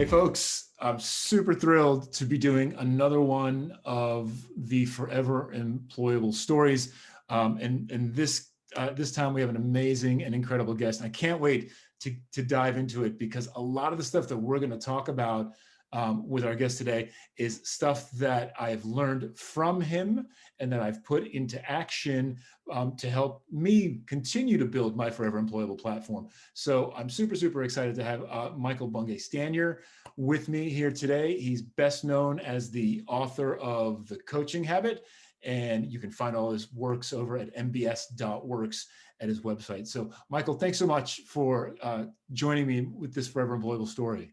Hey folks, I'm super thrilled to be doing another one of the Forever Employable stories. And this time we have an amazing and incredible guest. And I can't wait to dive into it because a lot of the stuff that we're going to talk about with our guest today is stuff that I've learned from him and that I've put into action to help me continue to build my Forever Employable platform. So I'm super, super excited to have Michael Bungay Stanier with me here today. He's best known as the author of The Coaching Habit, and you can find all his works over at mbs.works at his website. So Michael, thanks so much for joining me with this Forever Employable story.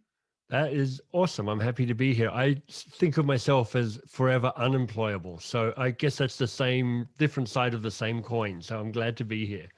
That is awesome. I'm happy to be here. I think of myself as forever unemployable. So I guess that's the same, different side of the same coin. So I'm glad to be here.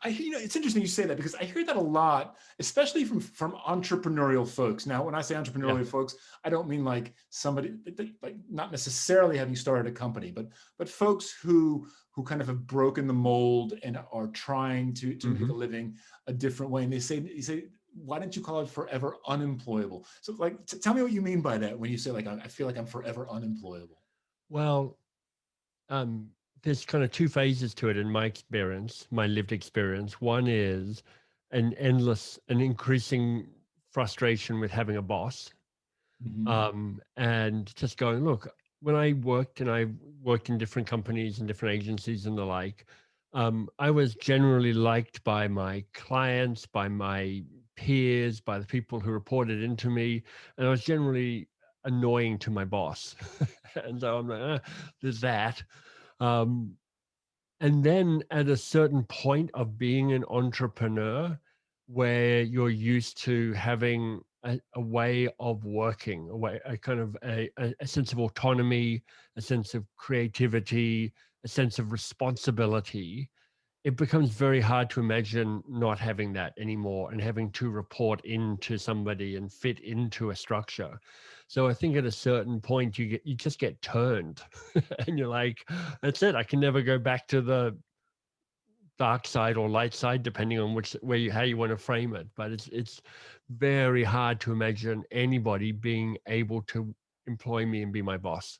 It's interesting you say that because I hear that a lot, especially from entrepreneurial folks. Now, when I say Yeah. entrepreneurial folks, I don't mean like somebody like not necessarily having started a company, but folks who kind of have broken the mold and are trying to make a living a different way. And they say, why don't you call it forever unemployable? So like, tell me what you mean by that when you say like, I feel like I'm forever unemployable. Well, um, there's kind of two phases to it in my experience, my lived experience. One is an increasing frustration with having a boss, Mm-hmm. and just going, look, when I worked in different companies and different agencies and the like, I was generally liked by my clients, by my peers, by the people who reported into me, and I was generally annoying to my boss. And so I'm like, there's that. Um, and then at a certain point of being an entrepreneur, where you're used to having a way of working, a kind of a sense of autonomy, a sense of creativity, a sense of responsibility, it becomes very hard to imagine not having that anymore and having to report into somebody and fit into a structure. So I think at a certain point you just get turned and you're like, that's it. I can never go back to the dark side or light side, depending on how you want to frame it. But it's very hard to imagine anybody being able to employ me and be my boss.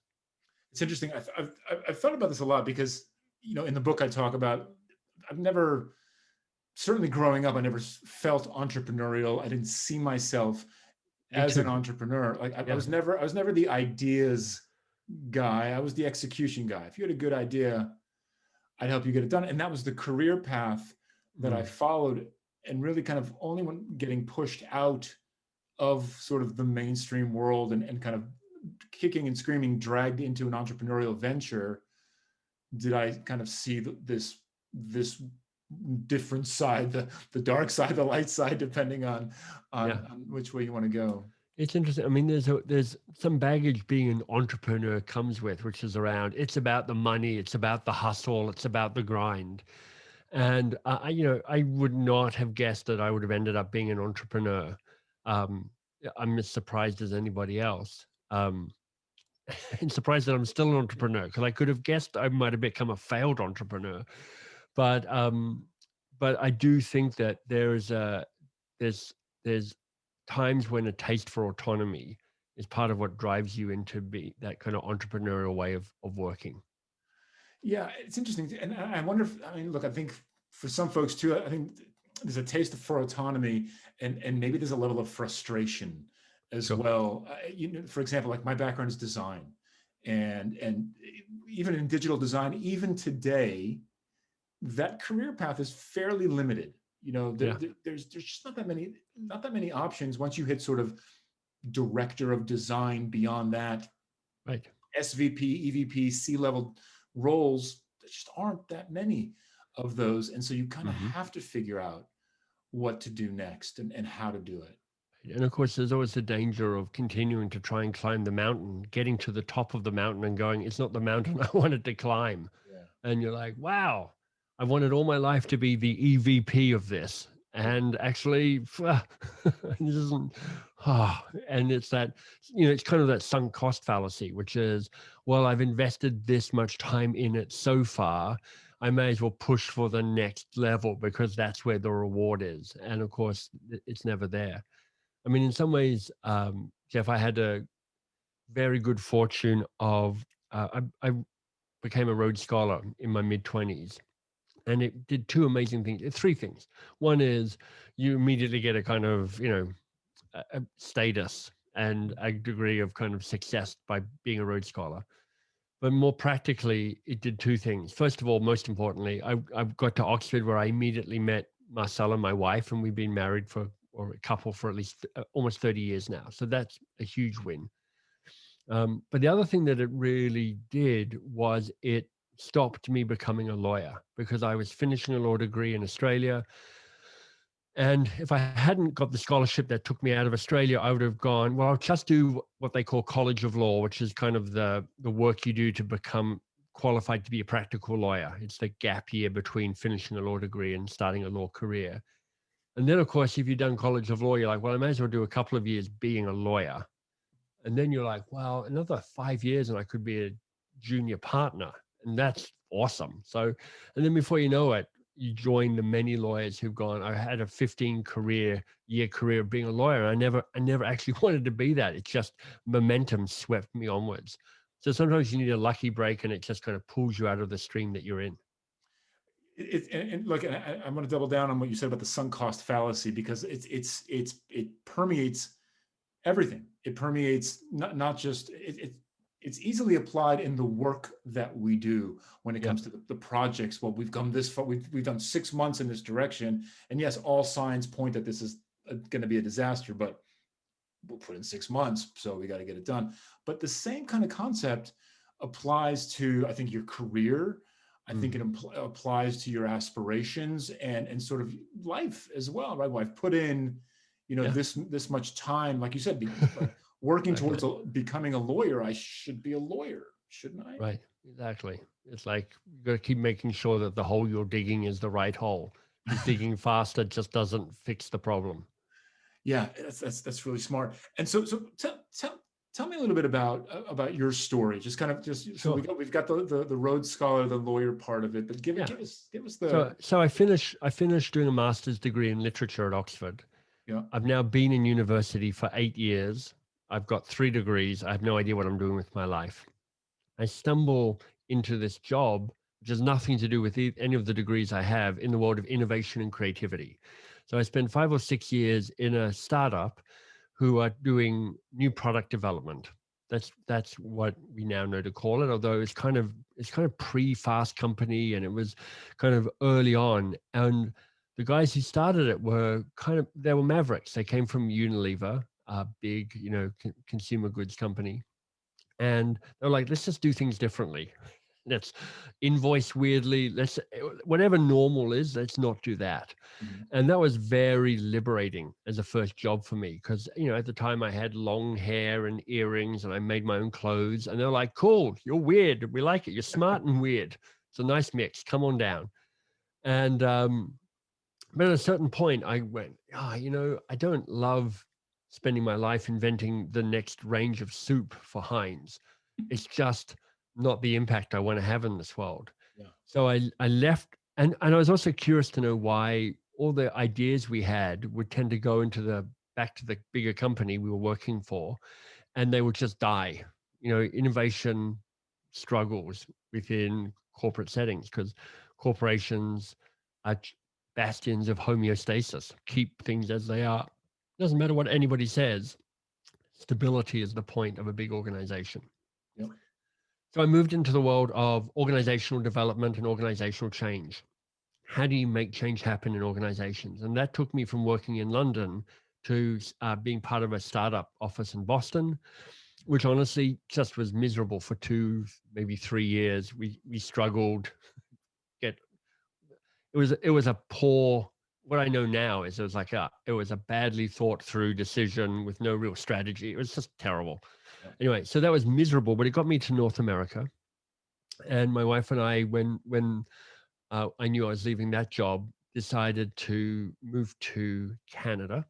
It's interesting. I've thought about this a lot because, in the book I talk about, I've never, certainly growing up, I never felt entrepreneurial. I didn't see myself Me as an too. entrepreneur. Like I Yeah. was never the ideas guy. I was the execution guy. If you had a good idea, I'd help you get it done. And that was the career path that I Mm. followed. And really kind of only when getting pushed out of sort of the mainstream world and kind of kicking and screaming, dragged into an entrepreneurial venture, did I kind of see this different side, the dark side, the light side, depending Yeah. on which way you want to go. It's interesting. I mean, there's some baggage being an entrepreneur comes with, which is around. It's about the money. It's about the hustle. It's about the grind. And I would not have guessed that I would have ended up being an entrepreneur. I'm as surprised as anybody else. And surprised that I'm still an entrepreneur because I could have guessed I might have become a failed entrepreneur. But but I do think that there's there's times when a taste for autonomy is part of what drives you into be that kind of entrepreneurial way of working. Yeah, it's interesting. And I wonder if, I mean, look, I think for some folks too, I think there's a taste for autonomy and maybe there's a level of frustration as Sure. well. For example, like my background is design and even in digital design, even today, that career path is fairly limited. Yeah. There's just not that many options once you hit sort of director of design. Beyond that, Right. SVP, EVP, C-level roles, there just aren't that many of those. And so you kind of Hmm. have to figure out what to do next and how to do it. And of course, there's always the danger of continuing to try and climb the mountain, getting to the top of the mountain and going, it's not the mountain I wanted to climb. Yeah. And you're like, wow, I wanted all my life to be the EVP of this. Yeah. And actually, this isn't, and it's that, it's kind of that sunk cost fallacy, which is, well, I've invested this much time in it so far. I may as well push for the next level because that's where the reward is. And of course, it's never there. I mean, in some ways, Jeff, I had a very good fortune of, I became a Rhodes Scholar in my mid-20s. And it did two amazing things, three things. One is you immediately get a kind of, a status and a degree of kind of success by being a Rhodes Scholar. But more practically, it did two things. First of all, most importantly, I got to Oxford where I immediately met Marcella, my wife, and we've been married for, or a couple for at least almost 30 years now. So that's a huge win. But the other thing that it really did was it stopped me becoming a lawyer because I was finishing a law degree in Australia. And if I hadn't got the scholarship that took me out of Australia, I would have gone, well, I'll just do what they call College of Law, which is kind of the work you do to become qualified to be a practical lawyer. It's the gap year between finishing a law degree and starting a law career. And then, of course, if you've done College of Law, you're like, well, I may as well do a couple of years being a lawyer. And then you're like, well, another 5 years and I could be a junior partner. And that's awesome. So, and then before you know it, you join the many lawyers who've gone, I had a 15-year career of being a lawyer. I never actually wanted to be that. It's just momentum swept me onwards. So sometimes you need a lucky break and it just kind of pulls you out of the stream that you're in. And look, I'm going to double down on what you said about the sunk cost fallacy, because it permeates everything. It permeates not just it's easily applied in the work that we do when it comes to the projects. Well, we've come this far. We've done 6 months in this direction, and yes, all signs point that this is going to be a disaster, but we'll put in 6 months, so we got to get it done. But the same kind of concept applies to, I think, your career. I think it applies to your aspirations and sort of life as well, right? Well, I've put in, this much time, like you said, like working towards becoming a lawyer. I should be a lawyer, shouldn't I? Right, exactly. It's like you got to keep making sure that the hole you're digging is the right hole. Because digging faster just doesn't fix the problem. Yeah, that's really smart. And so tell me a little bit about your story. Just kind of Sure. So we've got the Rhodes Scholar, the lawyer part of it, but give us the. So I finished doing a master's degree in literature at Oxford. Yeah. I've now been in university for 8 years. I've got 3 degrees. I have no idea what I'm doing with my life. I stumble into this job, which has nothing to do with any of the degrees I have, in the world of innovation and creativity. So I spent 5 or 6 years in a startup who are doing new product development. That's what we now know to call it, although it's kind of pre-Fast Company, and it was kind of early on. And the guys who started it they were mavericks. They came from Unilever, a big, consumer goods company. And they're like, let's just do things differently. Let's invoice weirdly. Whatever normal is, let's not do that. And that was very liberating as a first job for me, because, at the time I had long hair and earrings and I made my own clothes, and they're like, cool, you're weird. We like it. You're smart and weird. It's a nice mix. Come on down. And, but at a certain point I went, I don't love spending my life inventing the next range of soup for Heinz. It's just not the impact I want to have in this world. Yeah. So I left, and I was also curious to know why all the ideas we had would tend to go back to the bigger company we were working for, and they would just die. Innovation struggles within corporate settings because corporations are bastions of homeostasis, keep things as they are. Doesn't matter what anybody says. Stability is the point of a big organization. Yep. So I moved into the world of organizational development and organizational change. How do you make change happen in organizations? And that took me from working in London to being part of a startup office in Boston, which honestly just was miserable for 2, maybe 3 years. We struggled. It was a poor. What I know now is it was a badly thought through decision with no real strategy. It was just terrible. Yeah. Anyway, so that was miserable, but it got me to North America. And my wife and I, when I knew I was leaving that job, decided to move to Canada.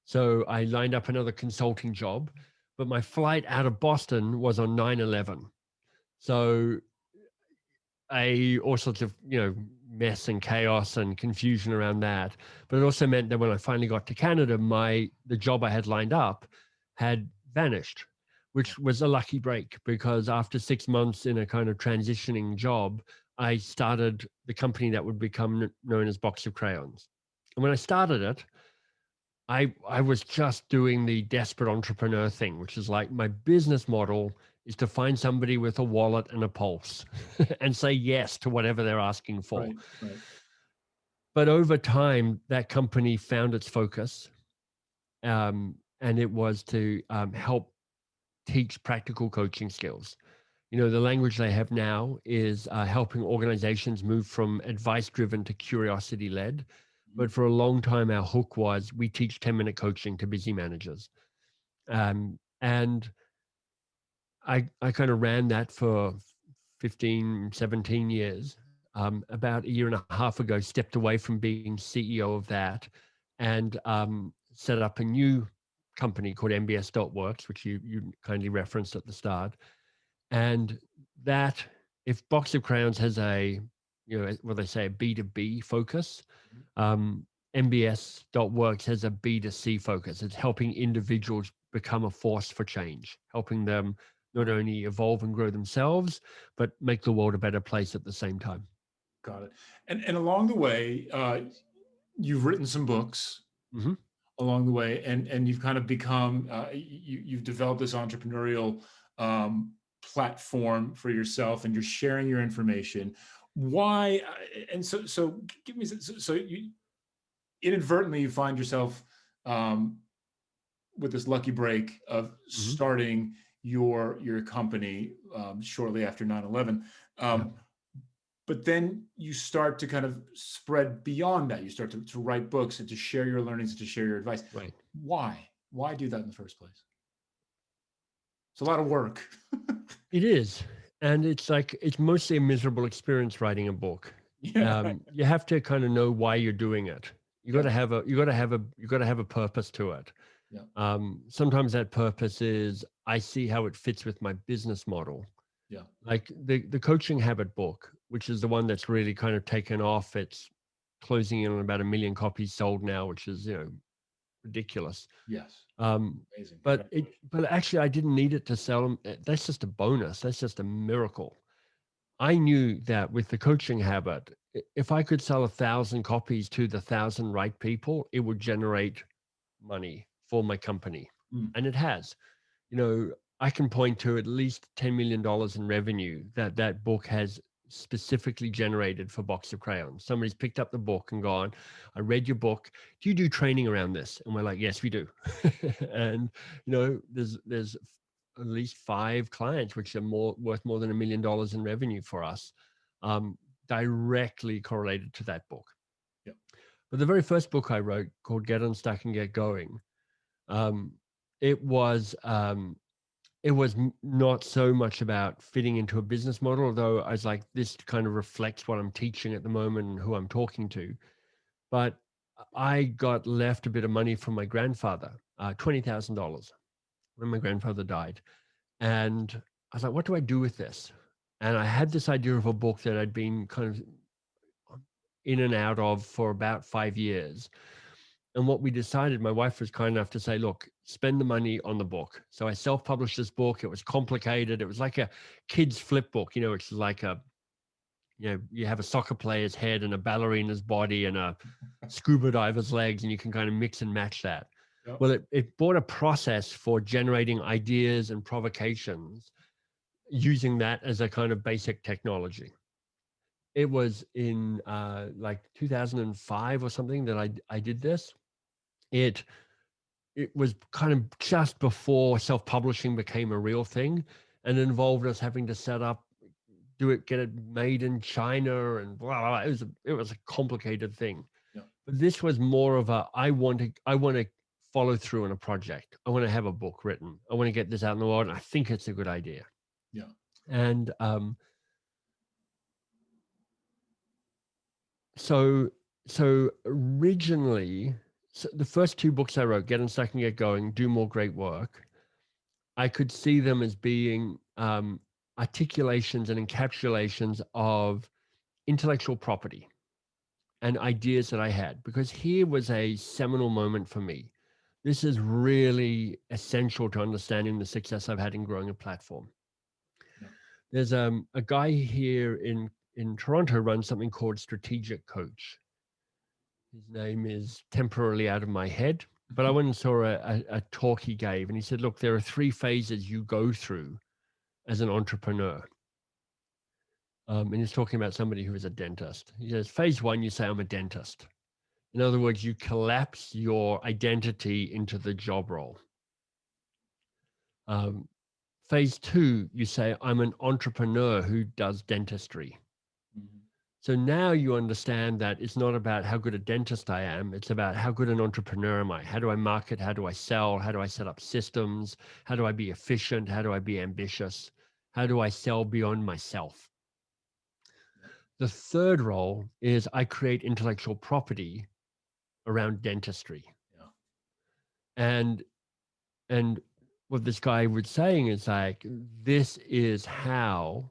So I lined up another consulting job, but my flight out of Boston was on 9/11. So all sorts of, mess and chaos and confusion around that. But it also meant that when I finally got to Canada, the job I had lined up had vanished, which was a lucky break because after 6 months in a kind of transitioning job, I started the company that would become known as Box of Crayons. And when I started it, I was just doing the desperate entrepreneur thing, which is like my business model is to find somebody with a wallet and a pulse and say yes to whatever they're asking for. Right. Right. But over time, that company found its focus, and it was to help teach practical coaching skills. You know, the language they have now is helping organizations move from advice driven to curiosity led. Mhm. But for a long time, our hook was we teach 10-minute coaching to busy managers. And I kind of ran that for 15, 17 years. About a year and a half ago, stepped away from being CEO of that and set up a new company called MBS.works, which you kindly referenced at the start. And that, if Box of Crayons has a, you know, what they say, a B2B focus, Mhm. um, MBS.works has a B2C focus. It's helping individuals become a force for change, helping them not only evolve and grow themselves, but make the world a better place at the same time. Got it. And along the way, you've written some books Hmm. along the way, and you've kind of become you've developed this entrepreneurial um, platform for yourself, and you're sharing your information. Why? And so give me so you inadvertently you find yourself um, with this lucky break of Hmm. starting your company shortly after 9/11. Yeah. Um, but then you start to kind of spread beyond that. You start to write books and to share your learnings and to share your advice. Right. Why do that in the first place? It's a lot of work. It is. And it's like, it's mostly a miserable experience writing a book. Yeah. You have to kind of know why you're doing it. Yep. You got to have a purpose to it. Yeah. Sometimes that purpose is I see how it fits with my business model. Yeah. Like the coaching habit book, which is the one that's really kind of taken off. It's closing in on about 1 million copies sold now, which is, you know, ridiculous. Yes. Um, Amazing. but Congratulations. but actually, I didn't need it to sell them. That's just a bonus. That's just a miracle. I knew that with the coaching habit, if I could sell 1,000 copies to the 1,000 right people, it would generate money for my company, Mm. and it has. You know, I can point to at least $10 million in revenue that that book has specifically generated for Box of Crayons. Somebody's picked up the book and gone, I read your book. Do you do training around this? And we're like, yes, we do. And you know, there's at least 5 clients which are worth more than $1 million in revenue for us, um, directly correlated to that book. Yeah. But the very first book I wrote, called Get Unstuck and Get Going, um, it was not so much about fitting into a business model, although I was like, this kind of reflects what I'm teaching at the moment and who I'm talking to. But I got left a bit of money from my grandfather, $20,000, when my grandfather died. And I was like, what do I do with this? And I had this idea of a book that I'd been kind of in and out of for about 5 years. And what we decided, my wife was kind enough to say, look, spend the money on the book. So I self-published this book. It was complicated. It was like a kid's flip book, you know, it's like a, you know, you have a soccer player's head and a ballerina's body and a scuba diver's legs, and you can kind of mix and match that. Yep. Well, it brought a process for generating ideas and provocations using that as a kind of basic technology. It was in like 2005 or something that I did this. It it was kind of just before self-publishing became a real thing, and it involved us having to set up, do it, get it made in China, and blah, blah, blah. It was a complicated thing. Yeah. But this was more of a I want to follow through on a project. I want to have a book written. I want to get this out in the world. And I think it's a good idea. Yeah. And so so originally, so the first 2 books I wrote, Get Unstuck and Get Going, Do More Great Work, I could see them as being articulations and encapsulations of intellectual property and ideas that I had, because here was a seminal moment for me. this is really essential to understanding the success I've had in growing a platform. Yeah. There's a guy here in Toronto runs something called Strategic Coach. His name is temporarily out of my head, but I went and saw a talk he gave, and he said, look, there are 3 phases you go through as an entrepreneur. And he's talking about somebody who is a dentist. He says, phase 1, you say, I'm a dentist. In other words, you collapse your identity into the job role. Um, phase 2, you say, I'm an entrepreneur who does dentistry. Mhm. So now you understand that it's not about how good a dentist I am. It's about how good an entrepreneur am I? How do I market? How do I sell? How do I set up systems? How do I be efficient? How do I be ambitious? How do I sell beyond myself? The third role is I create intellectual property around dentistry. Yeah. And and what this guy was saying is like, this is how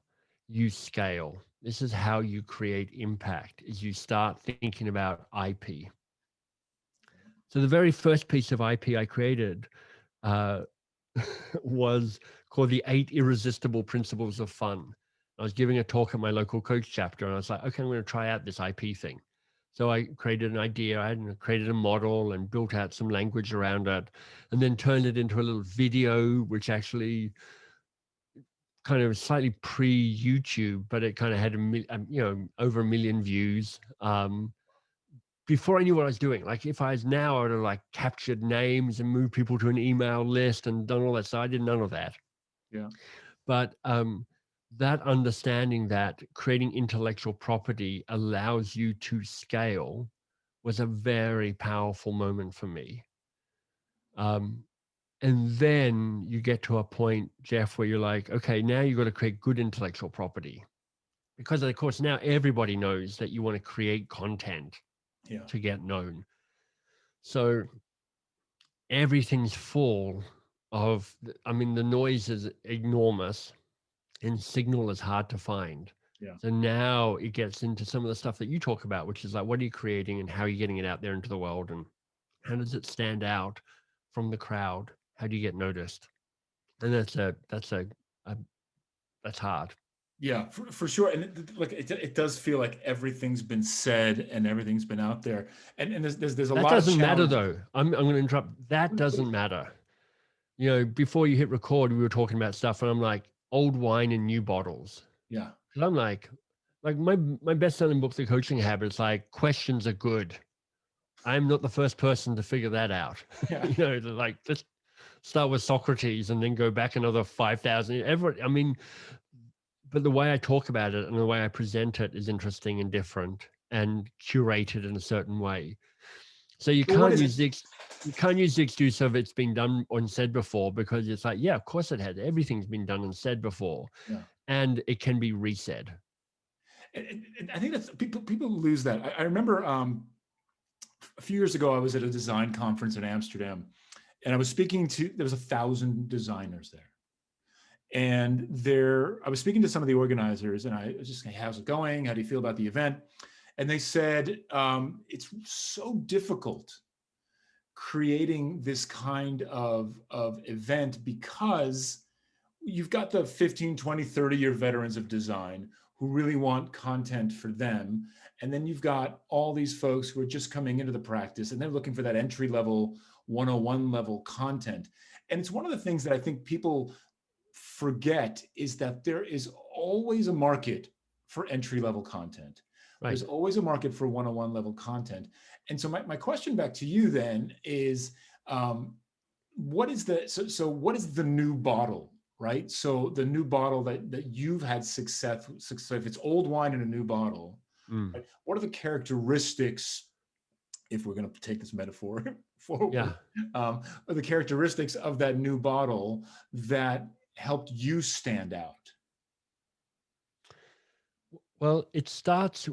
you scale. This is how you create impact, is you start thinking about IP. So the very first piece of IP I created uh, was called the 8 Irresistible Principles of Fun. I was giving a talk at my local coach chapter, and I was like, okay, I'm going to try out this IP thing. So I created an idea, I created a model and built out some language around it, and then turned it into a little video, which actually kind of slightly pre-YouTube, but it kind of had over 1 million views. Before I knew what I was doing, like if I was now, I would have like captured names and moved people to an email list and done all that. So I did none of that. Yeah. But that understanding that creating intellectual property allows you to scale was a very powerful moment for me. And then you get to a point, Jeff, where you're like, okay, now you've got to create good intellectual property. Because of course, now everybody knows that you want to create content Yeah. to get known. So everything's full of, I mean, the noise is enormous and signal is hard to find. Yeah. So now it gets into some of the stuff that you talk about, which is like, what are you creating and how are you getting it out there into the world? And how does it stand out from the crowd? How do you get noticed? And that's hard. Yeah, for sure. And it does feel like everything's been said and everything's been out there. And there's a That lot of doesn't matter challenges. though. I'm going to interrupt. That doesn't matter. You know, before you hit record, we were talking about stuff and I'm like, old wine in new bottles. Yeah. Cause I'm like my best-selling book, The Coaching Habits, like questions are good. I'm not the first person to figure that out. Yeah. You know, like let's start with Socrates and then go back another 5,000. I mean, but the way I talk about it and the way I present it is interesting and different and curated in a certain way. So you So what can't is use it? you can't use the excuse of it's been done and said before, because it's like, yeah, of course it has. Everything's been done and said before, Yeah. and it can be resaid. And I think that's people lose that. I remember a few years ago, I was at a design conference in Amsterdam, and I was speaking to, there was 1,000 designers there. And I was speaking to some of the organizers, and I was just saying, how's it going? How do you feel about the event? And they said, it's so difficult creating this kind of event because you've got the 15, 20, 30-year veterans of design who really want content for them. And then you've got all these folks who are just coming into the practice and they're looking for that entry level 101 level content. And it's one of the things that I think people forget is that there is always a market for entry level content. There's Right. always a market for 101 level content. And so my question back to you then is, what is what is the new bottle, right? So the new bottle that you've had success, if it's old wine in a new bottle, Mm. right? What are the characteristics, if we're going to take this metaphor forward, Yeah. are the characteristics of that new bottle that helped you stand out? Well, it starts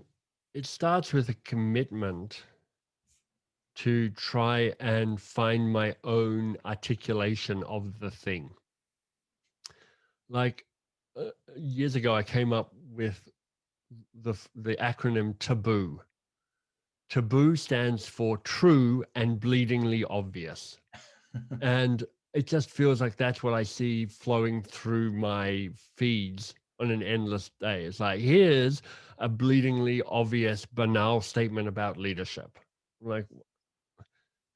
with a commitment to try and find my own articulation of the thing. Like years ago, I came up with the acronym TABOO. TABOO stands for true and bleedingly obvious. And it just feels like that's what I see flowing through my feeds on an endless day. It's like, here's a bleedingly obvious, banal statement about leadership. Like,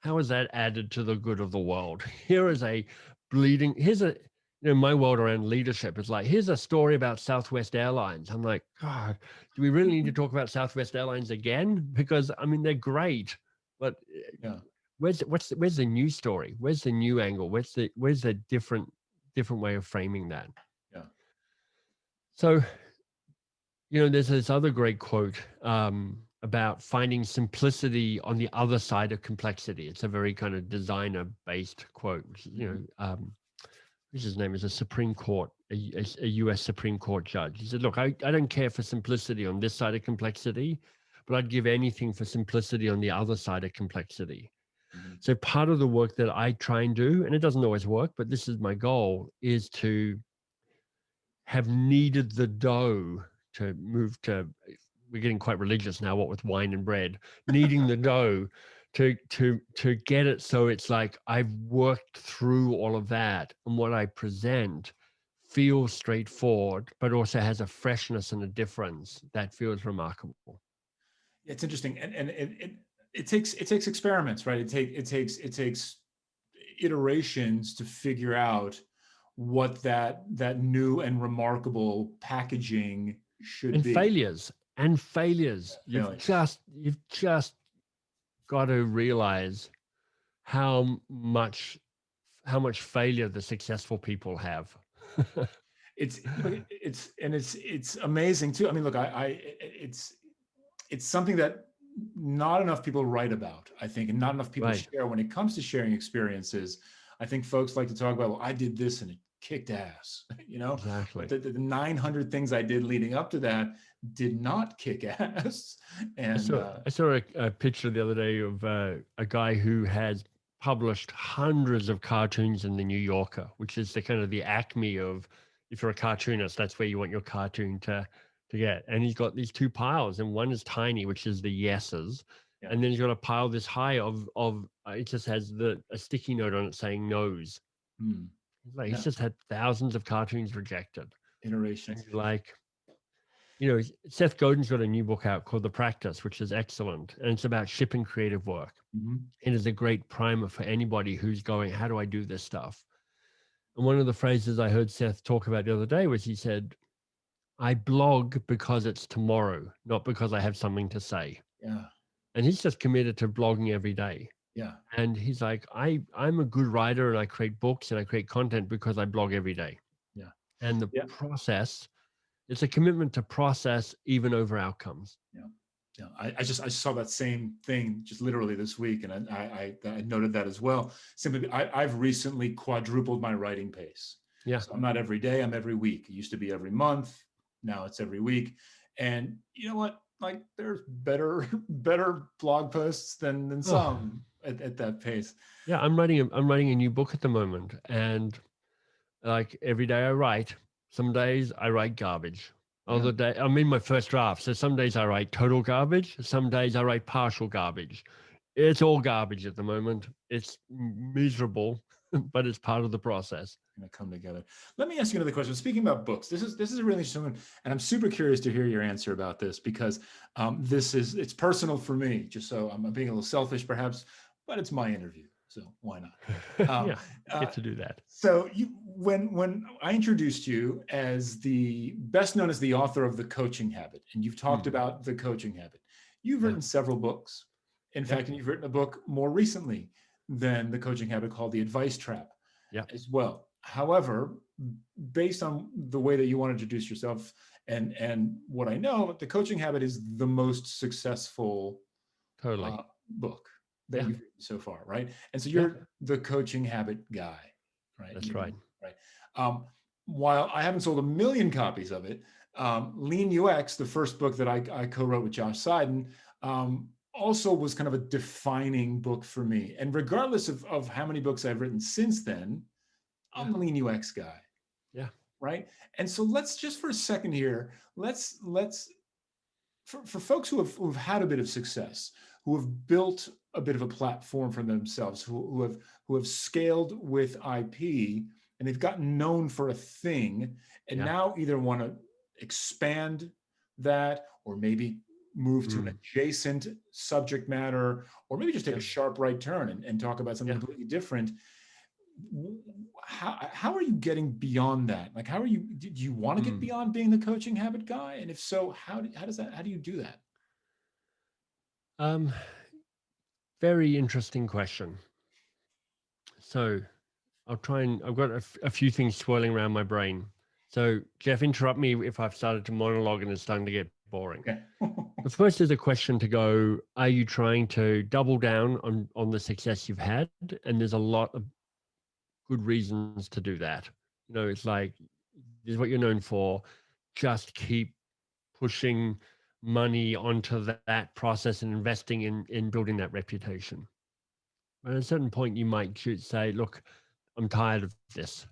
how is that added to the good of the world? Here is a here's a, my world around leadership is like, here's a story about Southwest Airlines. I'm like, God, do we really need to talk about Southwest Airlines again? Because I mean, they're great, but Yeah. where's the new story? Where's the new angle? Where's the different way of framing that? Yeah. So, there's this other great quote about finding simplicity on the other side of complexity. It's a very kind of designer-based quote. Which, Mhm. his name is a Supreme Court, a U.S. Supreme Court judge. He said, "Look, I don't care for simplicity on this side of complexity, but I'd give anything for simplicity on the other side of complexity." Mhm. So part of the work that I try and do, and it doesn't always work, but this is my goal, is to have kneaded the dough to move to, we're getting quite religious now, what with wine and bread, kneading the dough to get it so it's like I've worked through all of that, and what I present feels straightforward, but also has a freshness and a difference that feels remarkable. It's interesting, and it takes experiments, right? It takes iterations to figure out what that new and remarkable packaging should And be. failures. Failures. You've just got to realize how much how much failure the successful people have. It's look, it's amazing too. I mean, look, it's something that not enough people write about, I think, and not enough people Right, share when it comes to sharing experiences. I think folks like to talk about, well, I did this and it kicked ass, but exactly. the 900 things I did leading up to that did not kick ass. I And saw I saw a picture the other day of a guy who has published hundreds of cartoons in the New Yorker, which is the kind of the acme of, if you're a cartoonist, that's where you want your cartoon to get. And he's got these two piles, and one is tiny, which is the yeses, yeah, and then he's got a pile this high of it just has a sticky note on it saying no's. hmm, Like he's yeah, just had thousands of cartoons rejected, and iterations. you're like, Seth Godin's got a new book out called The Practice, which is excellent. And it's about shipping creative work. Mhm. It is a great primer for anybody who's going, how do I do this stuff? And one of the phrases I heard Seth talk about the other day was, he said, I blog because it's tomorrow, not because I have something to say. Yeah, And he's just committed to blogging every day. yeah, And he's like, I'm a good writer and I create books and I create content because I blog every day. yeah, And the yeah, process, it's a commitment to process even over outcomes. yeah. Yeah, I saw that same thing just literally this week, and I noted that as well. Simply, I've recently quadrupled my writing pace. Yeah. So I'm not every day, I'm every week. It used to be every month, now it's every week. And you know what? Like, there's better better blog posts than Oh, some at that pace. yeah. I'm writing a new book at the moment, and like every day I write. Some days I write garbage. Yeah, Other day I'm in my first draft, so some days I write total garbage. Some days I write partial garbage. It's all garbage at the moment. It's miserable, but it's part of the process. gonna come together. Let me ask you another question. Speaking about books, this is a really interesting one, and I'm super curious to hear your answer about this because it's personal for me. Just so I'm being a little selfish, perhaps, but it's my interview, so why not? Um, Yeah, you uh, get to do that. so when I introduced you as the best known as the author of The Coaching Habit, and you've talked Hmm. about The Coaching Habit, you've Yeah, written several books. In yeah, fact, and you've written a book more recently than The Coaching Habit called The Advice Trap yeah, as well. However, based on the way that you want to introduce yourself and what I know, The Coaching Habit is the most successful totally. book that Yeah, you've written so far, right? And so yeah, you're the Coaching Habit guy, right? that's right. Right. Um, while I haven't sold a million copies of it, Lean UX, the first book that I co-wrote with Josh Seiden, also was kind of a defining book for me. And regardless of how many books I've written since then, Yeah, I'm the Lean UX guy, yeah, right? And so let's just for a second here, let's for folks who've had a bit of success, who have built a bit of a platform for themselves, who have scaled with IP, and they've gotten known for a thing, and Yeah. now either want to expand that, or maybe move to an Mm. adjacent subject matter, or maybe just take Yeah. a sharp right turn and talk about something Yeah. completely different. How are you getting beyond that? Like, how are you, do you want to get Mm. beyond being the coaching habit guy? And if so, how do you do that? Um, Very interesting question. So I'll try and I've got a few things swirling around my brain. So Jeff, interrupt me if I've started to monologue and it's starting to get boring. Okay. The first is a question to go, are you trying to double down on the success you've had? And there's a lot of good reasons to do that. You know, it's like, this is what you're known for. Just keep pushing money onto that process and investing in building that reputation. But at a certain point, you might say, look, I'm tired of this.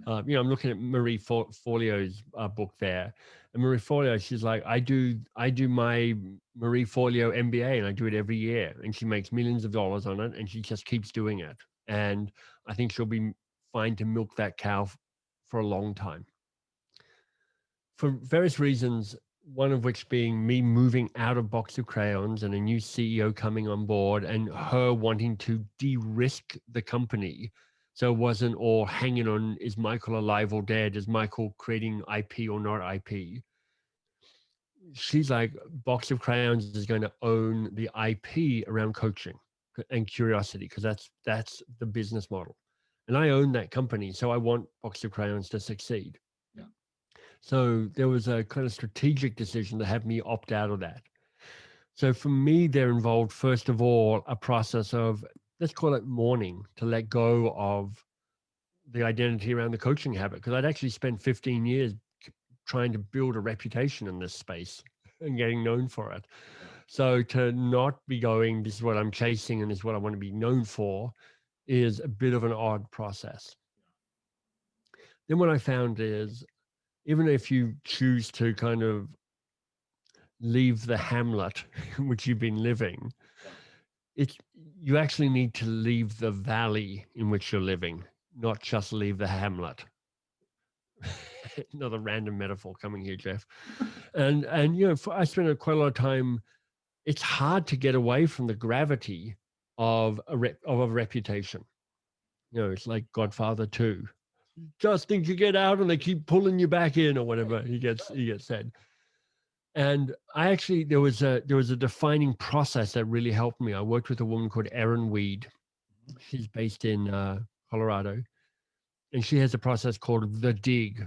I'm looking at Marie Forleo's book there, and Marie Forleo, she's like, I do my Marie Forleo MBA, and I do it every year, and she makes millions of dollars on it, and she just keeps doing it. And I think she'll be fine to milk that cow for a long time for various reasons. One of which being me moving out of Box of Crayons and a new CEO coming on board and her wanting to de-risk the company. So it wasn't all hanging on, is Michael alive or dead? Is Michael creating IP or not IP? She's like, Box of Crayons is going to own the IP around coaching and curiosity, because that's the business model. And I own that company. So I want Box of Crayons to succeed. Yeah. So there was a kind of strategic decision to have me opt out of that. So for me, they're involved, first of all, a process of, let's call it mourning, to let go of the identity around the coaching habit. Because I'd actually spent 15 years trying to build a reputation in this space and getting known for it. Yeah. So to not be going, this is what I'm chasing and this is what I want to be known for, is a bit of an odd process. Then what I found is, even if you choose to kind of leave the hamlet in which you've been living, Yeah. it's, you actually need to leave the valley in which you're living, not just leave the hamlet. Another random metaphor coming here, Jeff. And I spent quite a lot of time. It's hard to get away from the gravity of a reputation. It's like Godfather 2. Just think you get out and they keep pulling you back in, or whatever he gets said. And I actually, there was a defining process that really helped me. I worked with a woman called Erin Weed. She's based in Colorado, and she has a process called the Dig.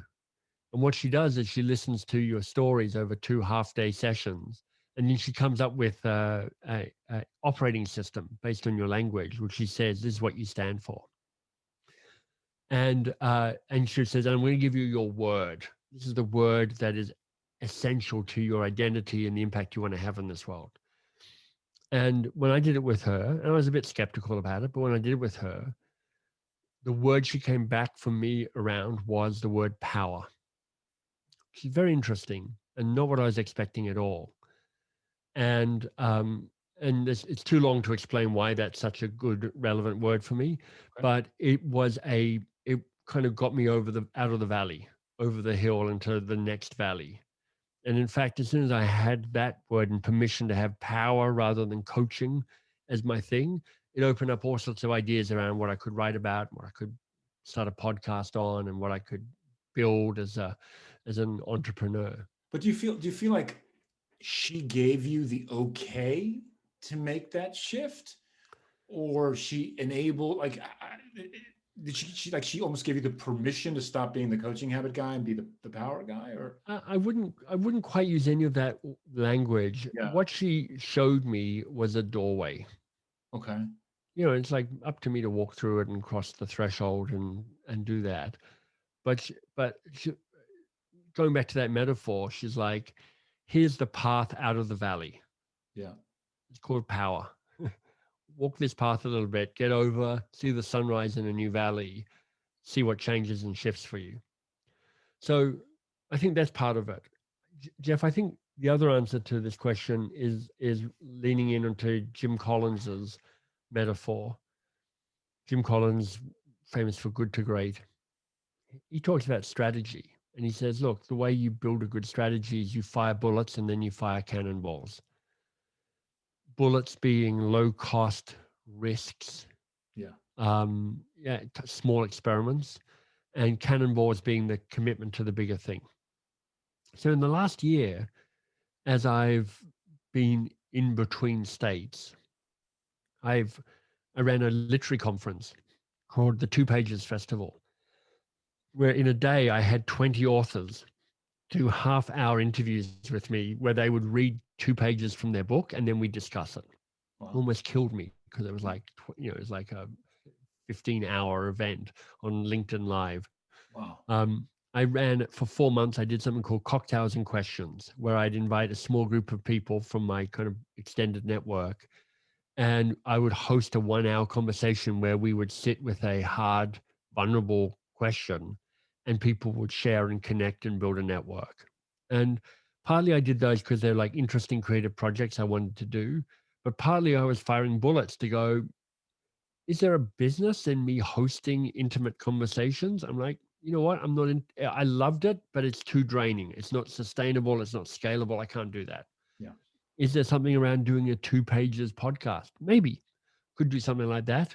And what she does is she listens to your stories over 2 half-day sessions, and then she comes up with a operating system based on your language, which she says, this is what you stand for. And she says, I'm going to give you your word. This is the word that is essential to your identity and the impact you want to have in this world. And when I did it with her, and I was a bit skeptical about it, but when I did it with her, the word she came back for me around was the word power. Which is very interesting and not what I was expecting at all. And it's too long to explain why that's such a good relevant word for me, Okay. but it kind of got me out of the valley, over the hill into the next valley. And in fact, as soon as I had that word and permission to have power rather than coaching as my thing, it opened up all sorts of ideas around what I could write about, what I could start a podcast on, and what I could build as an entrepreneur. But do you feel like she gave you the okay to make that shift, or she enabled, like, did she almost give you the permission to stop being the coaching habit guy and be the power guy, or? I wouldn't quite use any of that language. Yeah. What she showed me was a doorway. Okay. It's like up to me to walk through it and cross the threshold and do that. But going back to that metaphor, she's like, here's the path out of the valley. Yeah. It's called power. Walk this path a little bit, get over, see the sunrise in a new valley, see what changes and shifts for you. So I think that's part of it. Jeff, I think the other answer to this question is leaning in onto Jim Collins's metaphor. Jim Collins, famous for Good to Great, he talks about strategy. And he says, look, the way you build a good strategy is you fire bullets and then you fire cannonballs. Bullets being low cost risks, Yeah. small experiments, and cannonballs being the commitment to the bigger thing. So in the last year, as I've been in between states, I ran a literary conference called the Two Pages Festival, where in a day I had 20 authors do half-hour interviews with me where they would read 2 pages from their book and then we discuss it. Wow. Almost killed me because it was like, it was like a 15-hour event on LinkedIn Live. Wow. I ran it for 4 months. I did something called Cocktails and Questions, where I'd invite a small group of people from my kind of extended network, and I would host a 1-hour conversation where we would sit with a hard, vulnerable question, and people would share and connect and build a network. And partly I did those because they're like interesting creative projects I wanted to do, but partly I was firing bullets to go, is there a business in me hosting intimate conversations? I'm like, you know what? I'm not in, I loved it, but it's too draining. It's not sustainable. It's not scalable. I can't do that. Yeah. Is there something around doing a 2 pages podcast? Maybe could do something like that.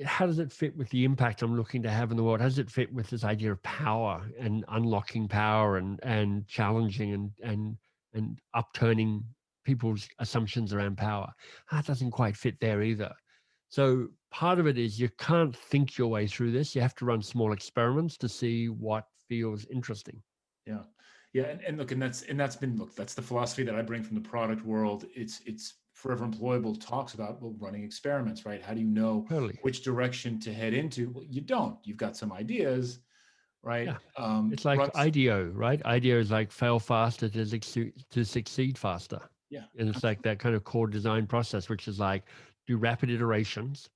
How does it fit with the impact I'm looking to have in the world? How does it fit with this idea of power and unlocking power and challenging and upturning people's assumptions around power? That doesn't quite fit there either. So part of it is you can't think your way through this. You have to run small experiments to see what feels interesting. Yeah. Yeah. And look, and that's been, look, that's the philosophy that I bring from the product world. It's Forever Employable talks about, well, running experiments, right? How do you know Totally. which direction to head into? Well, you don't. You've got some ideas, right? Yeah. It's like Runs. IDEO, right? IDEO is like fail faster to succeed faster. Yeah. And it's like that kind of core design process, which is like do rapid iterations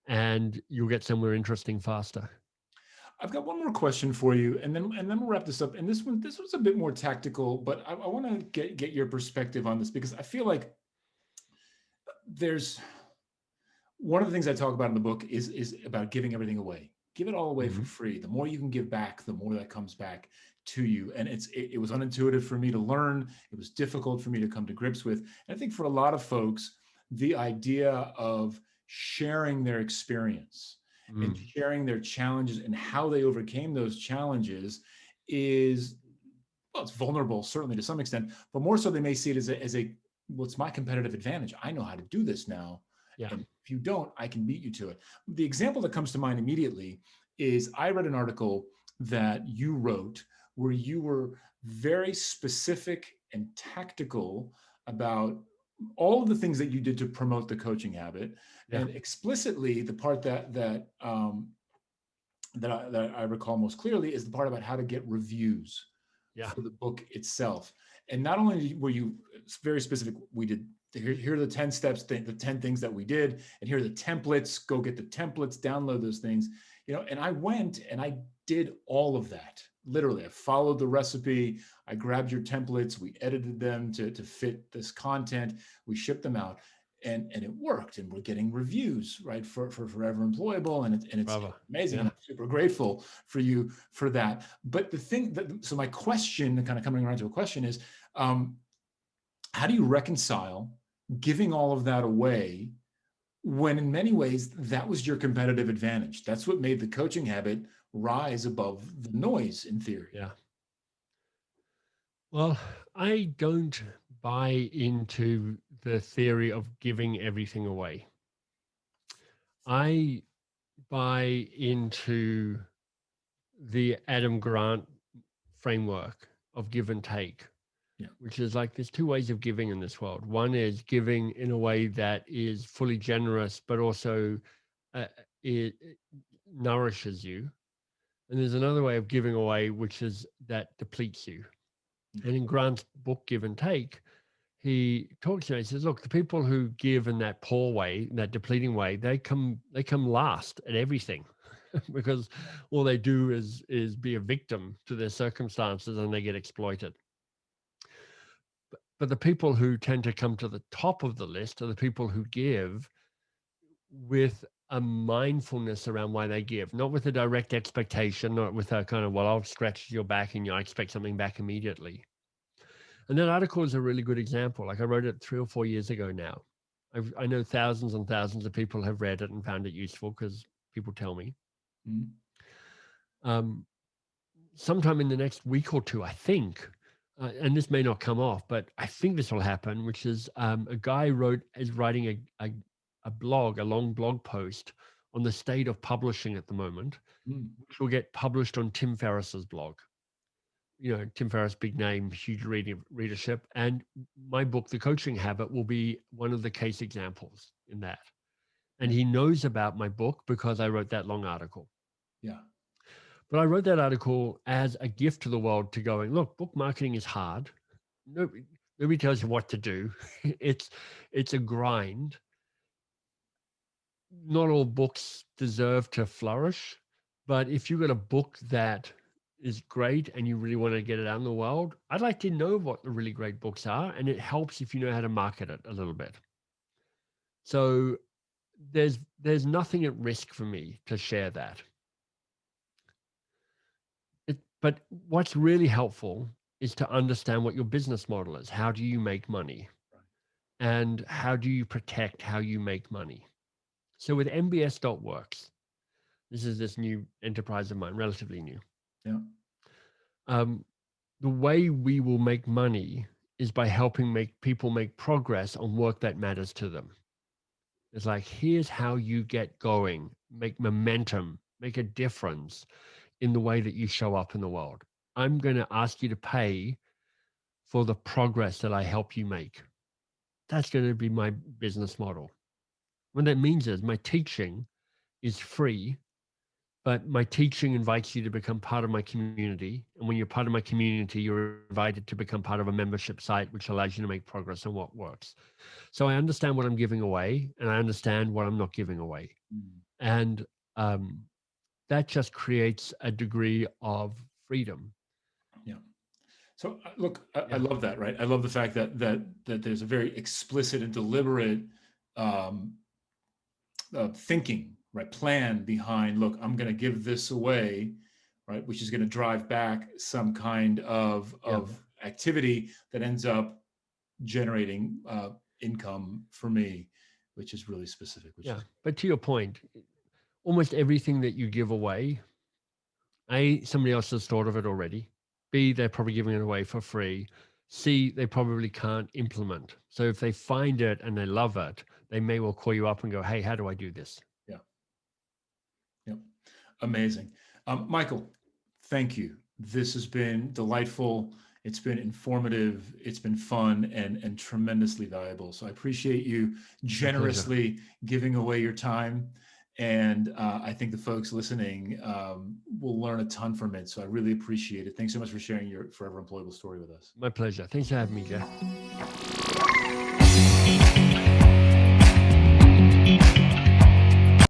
and you'll get somewhere interesting faster. I've got one more question for you, and then we'll wrap this up. And this was a bit more tactical, but I want to get your perspective on this because I feel like there's one of the things I talk about in the book is about giving everything away. Give it all away for Mhm. free. The more you can give back, the more that comes back to you. And it was unintuitive for me to learn. It was difficult for me to come to grips with. And I think for a lot of folks, the idea of sharing their experience and Mm. sharing their challenges and how they overcame those challenges is, well, it's vulnerable, certainly to some extent, but more so they may see it as a what's my competitive advantage? I know how to do this now. Yeah. And if you don't, I can beat you to it. The example that comes to mind immediately is I read an article that you wrote where you were very specific and tactical about all of the things that you did to promote the coaching habit, Yeah. and explicitly the part that I recall most clearly is the part about how to get reviews Yeah. for the book itself. And not only were you very specific, we did here are the 10 steps, the 10 things that we did, and here are the templates, go get the templates, download those things, and I went and I did all of that. Literally, I followed the recipe. I grabbed your templates, we edited them to fit this content, we shipped them out. And it worked, and we're getting reviews, right, for Forever Employable, and it's Bravo. amazing, Yeah. and I'm super grateful for you for that. But the thing that, so my question, kind of coming around to a question, is how do you reconcile giving all of that away when in many ways that was your competitive advantage? That's what made the coaching habit rise above the noise, in theory. Yeah. Well, I don't buy into the theory of giving everything away. I buy into the Adam Grant framework of give and take, Yeah. which is like there's two ways of giving in this world. One is giving in a way that is fully generous, but also uh, it nourishes you. And there's another way of giving away, which is that depletes you. And in Grant's book, Give and Take, he talks to me. He says, "Look, the people who give in that poor way, in that depleting way, they come last at everything, because all they do is be a victim to their circumstances, and they get exploited." But the people who tend to come to the top of the list are the people who give with a mindfulness around why they give, not with a direct expectation, not with a kind of, well, I'll scratch your back and I expect something back immediately. And that article is a really good example. Like I wrote it 3 or 4 years ago now. I know thousands and thousands of people have read it and found it useful because people tell me. Mm. Sometime in the next week or two, I think, and this may not come off, but I think this will happen, which is a guy is writing a blog, a long blog post on the state of publishing at the moment, which will get published on Tim Ferriss's blog. You know, Tim Ferriss, big name, huge readership. And my book, The Coaching Habit, will be one of the case examples in that. And he knows about my book because I wrote that long article. Yeah. But I wrote that article as a gift to the world to going, look, book marketing is hard. Nobody tells you what to do. It's a grind. Not all books deserve to flourish, but if you've got a book that is great and you really want to get it out in the world, I'd like to know what the really great books are, and it helps if you know how to market it a little bit. So there's nothing at risk for me to share that. But what's really helpful is to understand what your business model is. How do you make money? And how do you protect how you make money? So with MBS.works, this is this new enterprise of mine, relatively new. Yeah. The way we will make money is by helping people make progress on work that matters to them. It's like, here's how you get going, make momentum, make a difference in the way that you show up in the world. I'm going to ask you to pay for the progress that I help you make. That's going to be my business model. What that means is my teaching is free, but my teaching invites you to become part of my community. And when you're part of my community, you're invited to become part of a membership site, which allows you to make progress on what works. So I understand what I'm giving away, and I understand what I'm not giving away. And that just creates a degree of freedom. Yeah. So look, I love that, right? I love the fact that there's a very explicit and deliberate thinking, right, plan behind, look, I'm going to give this away, right, which is going to drive back some kind of activity that ends up generating income for me, which is really specific. But to your point, almost everything that you give away, A, somebody else has thought of it already. B, they're probably giving it away for free. C, they probably can't implement. So if they find it and they love it, they may well call you up and go, hey, how do I do this? Yeah. Yep. Amazing. Michael, thank you. This has been delightful. It's been informative. It's been fun and tremendously valuable. So I appreciate you generously giving away your time. And I think the folks listening will learn a ton from it. So I really appreciate it. Thanks so much for sharing your Forever Employable story with us. My pleasure. Thanks for having me, Jeff.